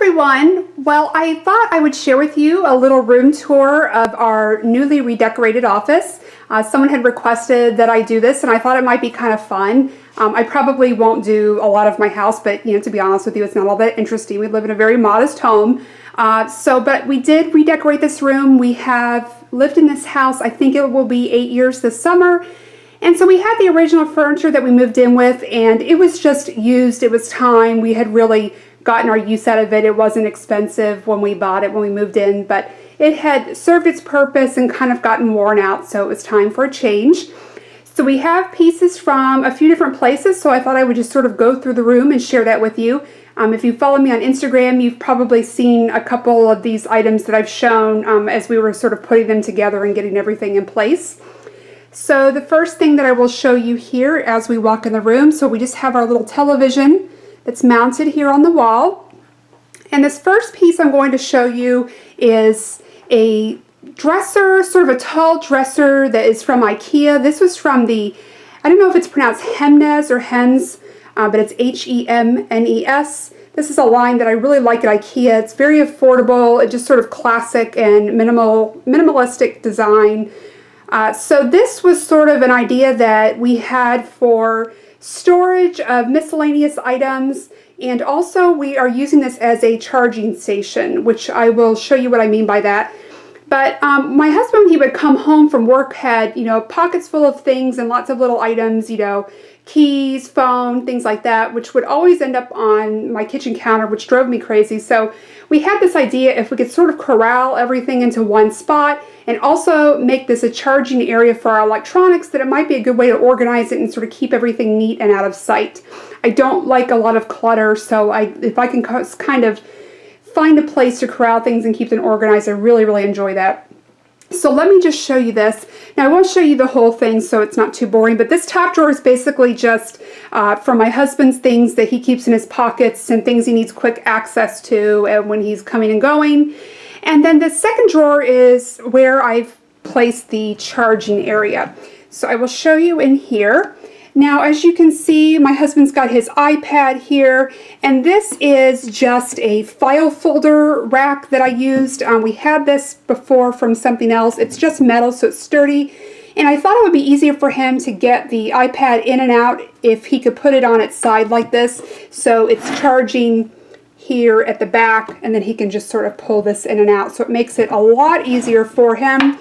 everyone. Well, I thought I would share with you a little room tour of our newly redecorated office. Someone had requested that I do this, and I thought it might be kind of fun. I probably won't do a lot of my house, but to be honest with you, it's not all that interesting. We live in a very modest home. But we did redecorate this room. We have lived in this house, I think it will be 8 years this summer. And so we had the original furniture that we moved in with, and it was just used. It was time. We had really gotten our use out of it. It wasn't expensive when we bought it, when we moved in, but it had served its purpose and kind of gotten worn out, so it was time for a change. So we have pieces from a few different places, so I thought I would just sort of go through the room and share that with you. If you follow me on Instagram, you've probably seen a couple of these items that I've shown as we were sort of putting them together and getting everything in place. So the first thing that I will show you here as we walk in the room, so we just have our little television that's mounted here on the wall. And this first piece I'm going to show you is a dresser, sort of a tall dresser that is from Ikea. This was from the, I don't know if it's pronounced Hemnes or Hemnes, but it's H-E-M-N-E-S. This is a line that I really like at Ikea. It's very affordable, it's just sort of classic and minimalistic design. So this was sort of an idea that we had for storage of miscellaneous items, and also we are using this as a charging station, which I will show you what I mean by that. But my husband, when he would come home from work, had pockets full of things and lots of little items, keys, phone, things like that, which would always end up on my kitchen counter, which drove me crazy. So we had this idea, if we could sort of corral everything into one spot and also make this a charging area for our electronics, that it might be a good way to organize it and sort of keep everything neat and out of sight. I don't like a lot of clutter, so if I can kind of find a place to corral things and keep them organized, I really, really enjoy that. So let me just show you this. Now I won't show you the whole thing so it's not too boring, but this top drawer is basically just for my husband's things that he keeps in his pockets and things he needs quick access to when he's coming and going. And then the second drawer is where I've placed the charging area. So I will show you in here. Now, as you can see, my husband's got his iPad here, and this is just a file folder rack that I used. We had this before from something else. It's just metal, so it's sturdy, and I thought it would be easier for him to get the iPad in and out if he could put it on its side like this, so it's charging here at the back, and then he can just sort of pull this in and out, so it makes it a lot easier for him.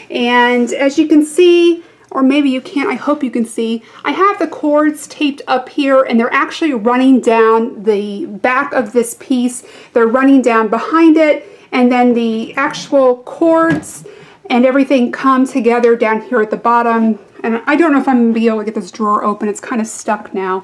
And as you can see, or maybe you can't, I hope you can see, I have the cords taped up here, and they're actually running down the back of this piece. They're running down behind it, and then the actual cords and everything come together down here at the bottom. And I don't know if I'm going to be able to get this drawer open. It's kind of stuck now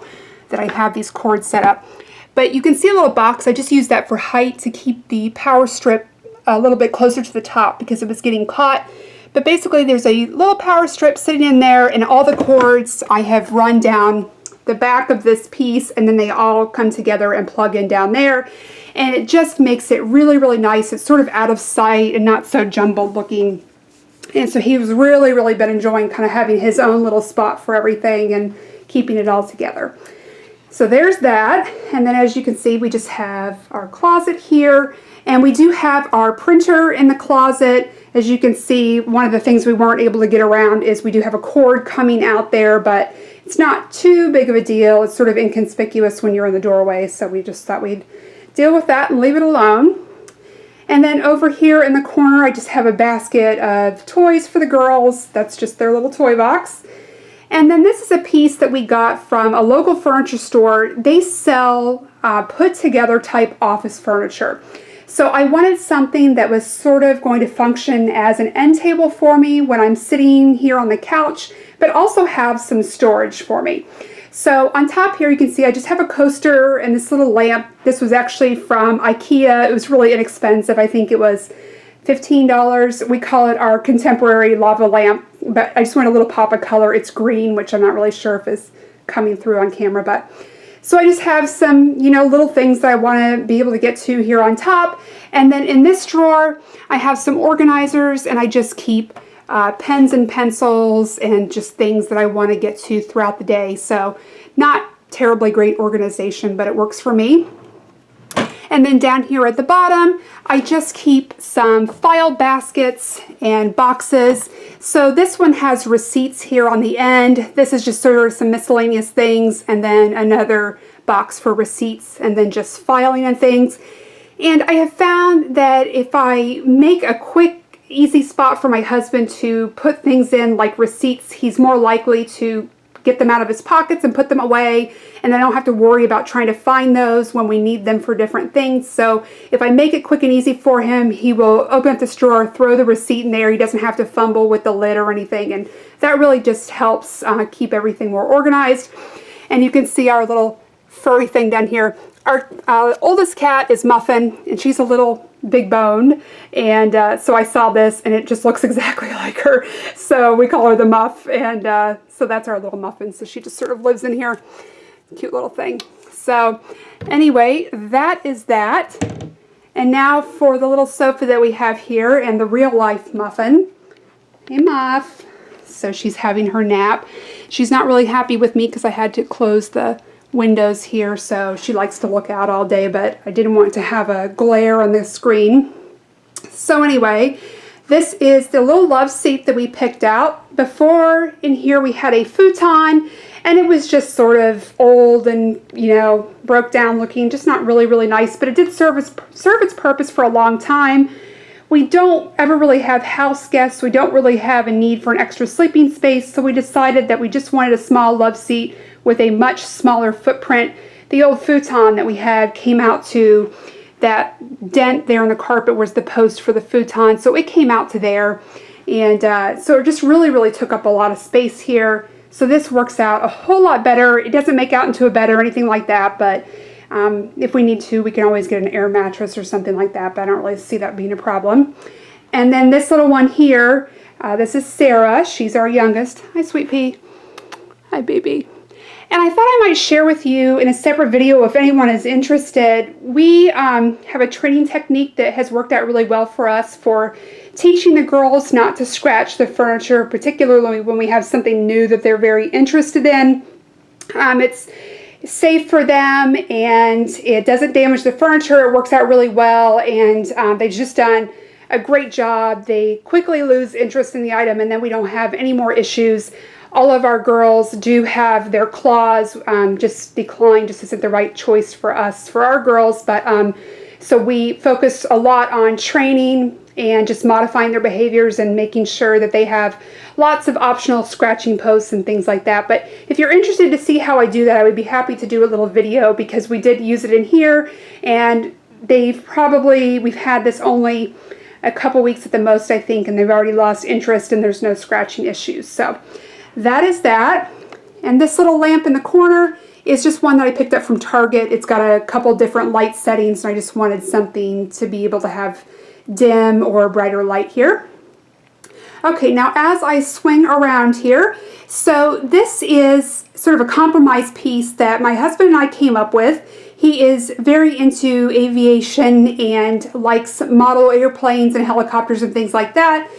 that I have these cords set up. But you can see a little box. I just used that for height to keep the power strip a little bit closer to the top because it was getting caught. But basically there's a little power strip sitting in there, and all the cords I have run down the back of this piece, and then they all come together and plug in down there. And it just makes it really, really nice. It's sort of out of sight and not so jumbled looking. And so he's really, really been enjoying kind of having his own little spot for everything and keeping it all together. So there's that. And then as you can see, we just have our closet here, and we do have our printer in the closet. As you can see, one of the things we weren't able to get around is we do have a cord coming out there, but it's not too big of a deal. It's sort of inconspicuous when you're in the doorway, so we just thought we'd deal with that and leave it alone. And then over here in the corner, I just have a basket of toys for the girls. That's just their little toy box. And then this is a piece that we got from a local furniture store. They sell put together type office furniture. So I wanted something that was sort of going to function as an end table for me when I'm sitting here on the couch, but also have some storage for me. So on top here you can see I just have a coaster and this little lamp. This was actually from Ikea. It was really inexpensive. I think it was $15. We call it our contemporary lava lamp, but I just want a little pop of color. It's green, which I'm not really sure if is coming through on camera, but so I just have some, little things that I want to be able to get to here on top. And then in this drawer, I have some organizers, and I just keep pens and pencils and just things that I want to get to throughout the day. So not terribly great organization, but it works for me. And then down here at the bottom, I just keep some file baskets and boxes. So this one has receipts here on the end. This is just sort of some miscellaneous things, and then another box for receipts, and then just filing and things. And I have found that if I make a quick, easy spot for my husband to put things in, like receipts, he's more likely to get them out of his pockets and put them away, and I don't have to worry about trying to find those when we need them for different things. So if I make it quick and easy for him, he will open up this drawer, throw the receipt in there. He doesn't have to fumble with the lid or anything, and that really just helps keep everything more organized. And you can see our little furry thing down here. Our oldest cat is Muffin, and she's a little big boned, and so I saw this and it just looks exactly like her, so we call her the Muff, and so that's our little Muffin. So she just sort of lives in here. Cute little thing. So anyway, that is that. And now for the little sofa that we have here and the real life Muffin. Hey Muff. So she's having her nap. She's not really happy with me because I had to close the windows here, so she likes to look out all day, but I didn't want to have a glare on the screen. So anyway, this is the little love seat that we picked out. Before, in here we had a futon, and it was just sort of old and, you know, broke down looking, just not really nice, but it did serve its purpose for a long time. We don't ever really have house guests. We don't really have a need for an extra sleeping space, so we decided that we just wanted a small love seat with a much smaller footprint. The old futon that we had came out to that dent there in the carpet was the post for the futon, so it came out to there, and so it just really took up a lot of space here. So this works out a whole lot better. It doesn't make out into a bed or anything like that, but if we need to, we can always get an air mattress or something like that, but I don't really see that being a problem. And then this little one here, this is Sarah. She's our youngest. Hi, Sweet Pea. Hi, baby. And I thought I might share with you in a separate video if anyone is interested. We have a training technique that has worked out really well for us for teaching the girls not to scratch the furniture, particularly when we have something new that they're very interested in. It's safe for them, and it doesn't damage the furniture. It works out really well, and they've just done a great job. They quickly lose interest in the item, and then we don't have any more issues. All of our girls do have their claws just declined, just isn't the right choice for us, for our girls. But so we focus a lot on training and just modifying their behaviors and making sure that they have lots of optional scratching posts and things like that. But if you're interested to see how I do that, I would be happy to do a little video, because we did use it in here, and we've had this only a couple weeks at the most, I think, and they've already lost interest and there's no scratching issues. So that is that. And this little lamp in the corner is just one that I picked up from Target. It's got a couple different light settings, and I just wanted something to be able to have dim or brighter light here. Okay, now as I swing around here, so this is sort of a compromise piece that my husband and I came up with. He is very into aviation and likes model airplanes and helicopters and things like that.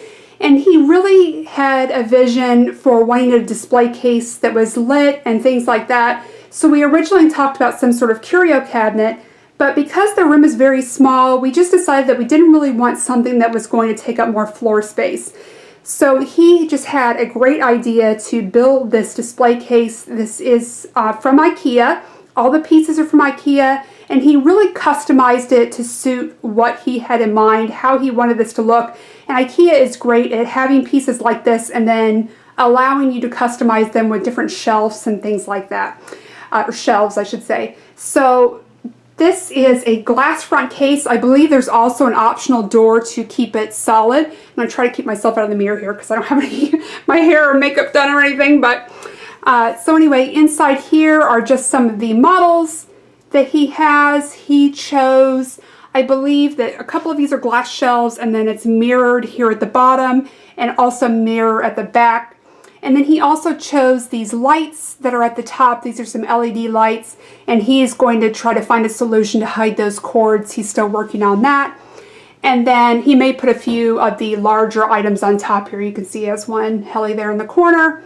And he really had a vision for wanting a display case that was lit and things like that. So we originally talked about some sort of curio cabinet, but because the room is very small, we just decided that we didn't really want something that was going to take up more floor space. So he just had a great idea to build this display case. This is from Ikea. All the pieces are from Ikea, and he really customized it to suit what he had in mind, how he wanted this to look. And Ikea is great at having pieces like this and then allowing you to customize them with different shelves and things like that, or shelves, I should say. So this is a glass front case. I believe there's also an optional door to keep it solid. I'm going to try to keep myself out of the mirror here because I don't have any my hair or makeup done or anything. But so anyway, inside here are just some of the models that he has. He chose, I believe that a couple of these are glass shelves, and then it's mirrored here at the bottom and also mirror at the back. And then he also chose these lights that are at the top. These are some LED lights, and he is going to try to find a solution to hide those cords. He's still working on that. And then he may put a few of the larger items on top here. You can see he has one heli there in the corner.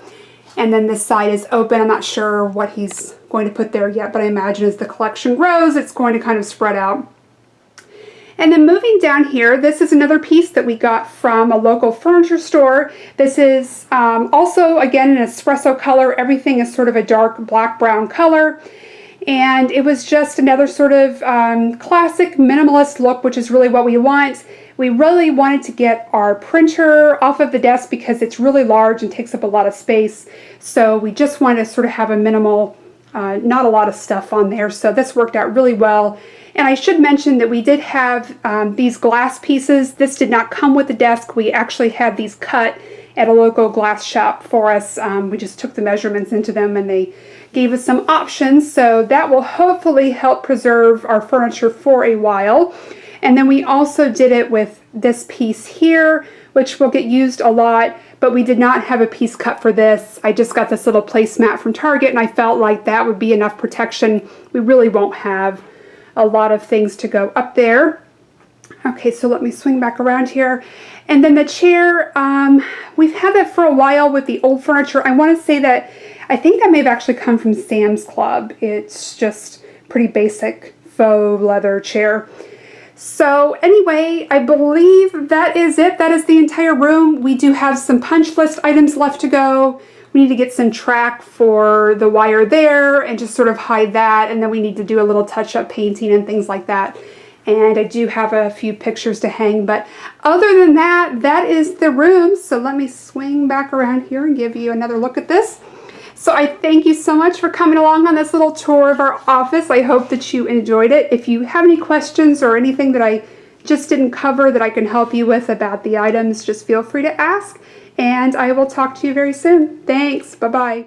And then this side is open. I'm not sure what he's going to put there yet, but I imagine as the collection grows, it's going to kind of spread out. And then moving down here, this is another piece that we got from a local furniture store. This is also, again, an espresso color. Everything is sort of a dark black-brown color. And it was just another sort of classic minimalist look, which is really what we want. We really wanted to get our printer off of the desk because it's really large and takes up a lot of space. So we just wanted to sort of have a minimal, not a lot of stuff on there. So this worked out really well. And I should mention that we did have these glass pieces. This did not come with the desk. We actually had these cut at a local glass shop for us. We just took the measurements into them and they gave us some options. So that will hopefully help preserve our furniture for a while. And then we also did it with this piece here, which will get used a lot, but we did not have a piece cut for this. I just got this little placemat from Target and I felt like that would be enough protection. We really won't have a lot of things to go up there. Okay, so let me swing back around here. And then the chair, we've had that for a while with the old furniture. I want to say that I think that may have actually come from Sam's Club. It's just pretty basic faux leather chair. So anyway, I believe that is it. That is the entire room. We do have some punch list items left to go. We need to get some track for the wire there and just sort of hide that. And then we need to do a little touch-up painting and things like that. And I do have a few pictures to hang. But other than that, that is the room. So let me swing back around here and give you another look at this. So I thank you so much for coming along on this little tour of our office. I hope that you enjoyed it. If you have any questions or anything that I just didn't cover that I can help you with about the items, just feel free to ask. And I will talk to you very soon. Thanks. Bye-bye.